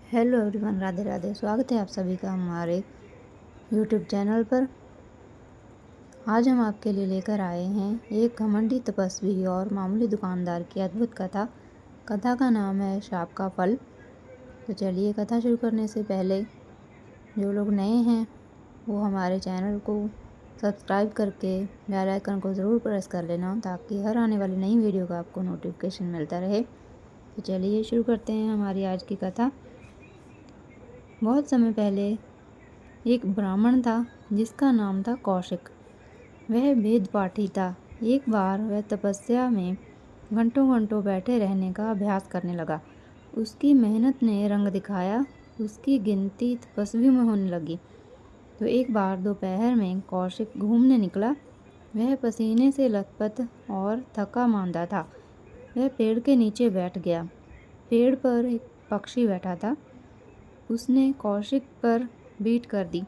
Hello everyone, Radhe Radhe. स्वागत है आप सभी का हमारे यूट्यूब चैनल पर। आज हम आपके लिए लेकर आए हैं एक घमंडी तपस्वी और मामूली दुकानदार की अद्भुत कथा। कथा का नाम है शाप का फल। तो चलिए, कथा शुरू करने से पहले जो लोग नए हैं वो हमारे चैनल को सब्सक्राइब करके बेल आइकन को ज़रूर प्रेस कर लेना, ताकि हर आने वाली नई वीडियो का आपको नोटिफिकेशन मिलता रहे। तो चलिए शुरू करते हैं हमारी आज की कथा। बहुत समय पहले एक ब्राह्मण था जिसका नाम था कौशिक। वह वेद पाठी था। एक बार वह तपस्या में घंटों घंटों बैठे रहने का अभ्यास करने लगा। उसकी मेहनत ने रंग दिखाया। उसकी गिनती तपस्वियों में होने लगी। तो एक बार दोपहर में कौशिक घूमने निकला। वह पसीने से लथपथ और थका मांदा था। वह पेड़ के नीचे बैठ गया। पेड़ पर एक पक्षी बैठा था। उसने कौशिक पर बीट कर दी।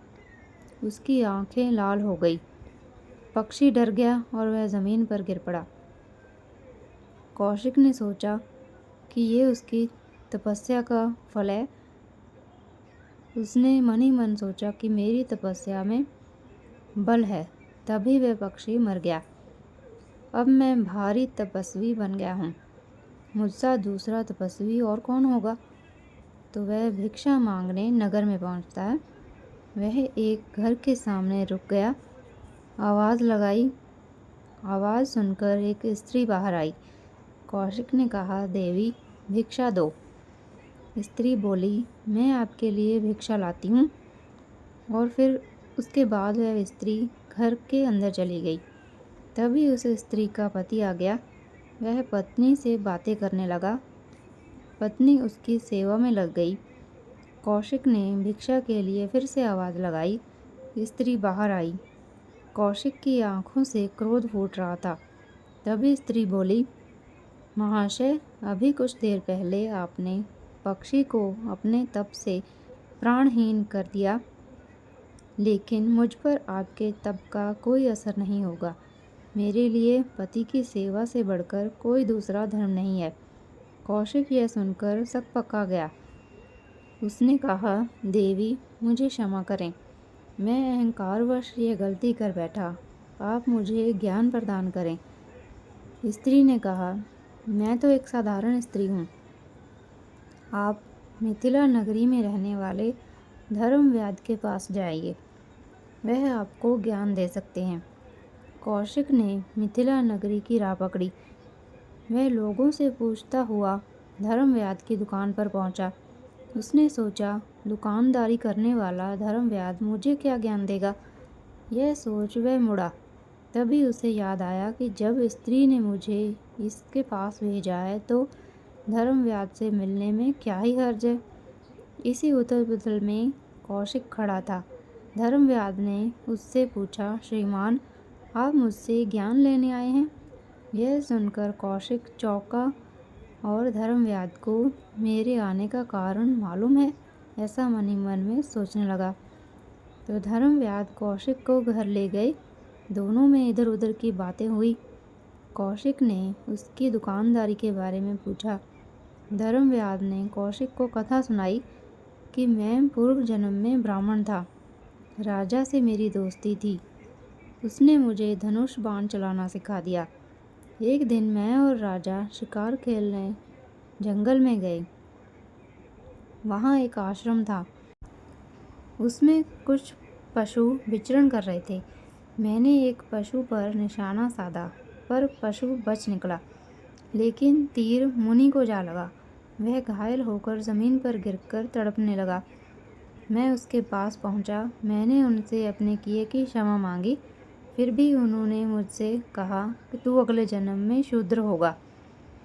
उसकी आंखें लाल हो गई। पक्षी डर गया और वह ज़मीन पर गिर पड़ा। कौशिक ने सोचा कि ये उसकी तपस्या का फल है। उसने मन ही मन सोचा कि मेरी तपस्या में बल है, तभी वह पक्षी मर गया। अब मैं भारी तपस्वी बन गया हूँ। मुझसा दूसरा तपस्वी और कौन होगा। तो वह भिक्षा मांगने नगर में पहुँचता है। वह एक घर के सामने रुक गया। आवाज़ लगाई। आवाज़ सुनकर एक स्त्री बाहर आई। कौशिक ने कहा, देवी भिक्षा दो। स्त्री बोली, मैं आपके लिए भिक्षा लाती हूँ। और फिर उसके बाद वह स्त्री घर के अंदर चली गई। तभी उस स्त्री का पति आ गया। वह पत्नी से बातें करने लगा। पत्नी उसकी सेवा में लग गई। कौशिक ने भिक्षा के लिए फिर से आवाज़ लगाई। स्त्री बाहर आई। कौशिक की आंखों से क्रोध फूट रहा था। तभी स्त्री बोली, महाशय, अभी कुछ देर पहले आपने पक्षी को अपने तप से प्राणहीन कर दिया, लेकिन मुझ पर आपके तप का कोई असर नहीं होगा। मेरे लिए पति की सेवा से बढ़कर कोई दूसरा धर्म नहीं है। कौशिक यह सुनकर सकपका गया। उसने कहा, देवी मुझे क्षमा करें। मैं अहंकारवश यह गलती कर बैठा। आप मुझे ज्ञान प्रदान करें। स्त्री ने कहा, मैं तो एक साधारण स्त्री हूँ। आप मिथिला नगरी में रहने वाले धर्मव्याध के पास जाइए। वह आपको ज्ञान दे सकते हैं। कौशिक ने मिथिला नगरी की राह पकड़ी। वह लोगों से पूछता हुआ धर्मव्याध की दुकान पर पहुंचा। उसने सोचा, दुकानदारी करने वाला धर्मव्याध मुझे क्या ज्ञान देगा। यह सोच वह मुड़ा। तभी उसे याद आया कि जब स्त्री ने मुझे इसके पास भेजा है तो धर्मव्याध से मिलने में क्या ही हर्ज है। इसी उथल पुथल में कौशिक खड़ा था। धर्मव्याध ने उससे पूछा, श्रीमान, आप मुझसे ज्ञान लेने आए हैं। यह सुनकर कौशिक चौंका और धर्मव्याध को मेरे आने का कारण मालूम है, ऐसा मन ही मन में सोचने लगा। तो धर्मव्याध कौशिक को घर ले गए। दोनों में इधर उधर की बातें हुई। कौशिक ने उसकी दुकानदारी के बारे में पूछा। धर्मव्याध ने कौशिक को कथा सुनाई कि मैं पूर्व जन्म में ब्राह्मण था। राजा से मेरी दोस्ती थी। उसने मुझे धनुष बाण चलाना सिखा दिया। एक दिन मैं और राजा शिकार खेलने जंगल में गए। वहाँ एक आश्रम था। उसमें कुछ पशु विचरण कर रहे थे। मैंने एक पशु पर निशाना साधा, पर पशु बच निकला, लेकिन तीर मुनि को जा लगा। वह घायल होकर ज़मीन पर गिरकर तड़पने लगा। मैं उसके पास पहुंचा। मैंने उनसे अपने किए की क्षमा मांगी। फिर भी उन्होंने मुझसे कहा कि तू अगले जन्म में शूद्र होगा।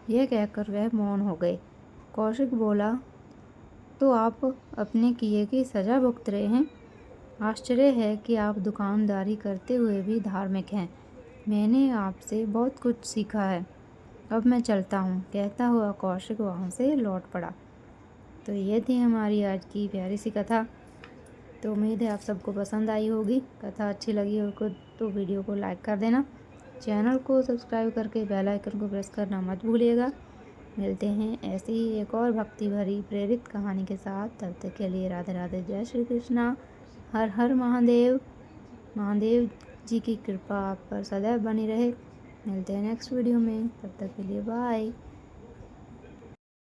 यह कहकर वह मौन हो गए। कौशिक बोला, तो आप अपने किए की सज़ा भुगत रहे हैं। आश्चर्य है कि आप दुकानदारी करते हुए भी धार्मिक हैं। मैंने आपसे बहुत कुछ सीखा है। अब मैं चलता हूँ। कहता हुआ कौशिक वहाँ से लौट पड़ा। तो ये थी हमारी आज की प्यारी सी कथा। तो उम्मीद है आप सबको पसंद आई होगी। कथा अच्छी लगी हो तो वीडियो को लाइक कर देना। चैनल को सब्सक्राइब करके बेल आइकन को प्रेस करना मत भूलिएगा। मिलते हैं ऐसी ही एक और भक्ति भरी प्रेरित कहानी के साथ। तब तक के लिए राधे राधे, जय श्री कृष्णा, हर हर महादेव। महादेव जी की कृपा आप पर सदैव बनी रहे। मिलते हैं नेक्स्ट वीडियो में, तब तक के लिए बाय।